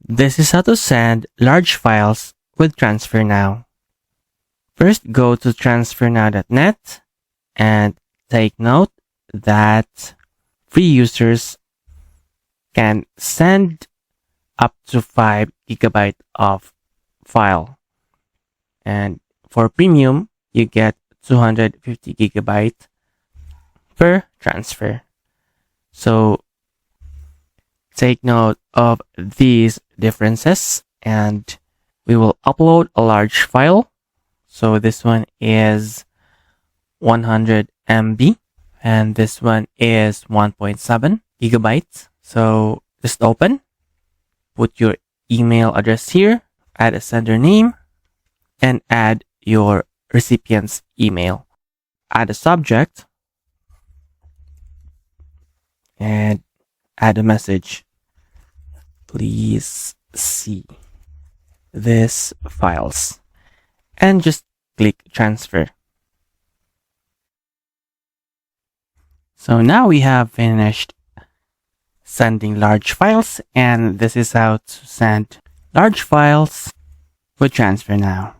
This is how to send large files with TransferNow. First, go to transfernow.net and take note that free users can send up to 5 GB of file. And for premium, you get 250 GB per transfer. So take note of these differences, and we will upload a large file. So this one is 100 MB and this one is 1.7 gigabytes. So just open, put your email address here, add a sender name, and add your recipient's email. Add a subject and add a message. Please see these files, and just click transfer. So now we have finished sending large files, and this is how to send large files with TransferNow.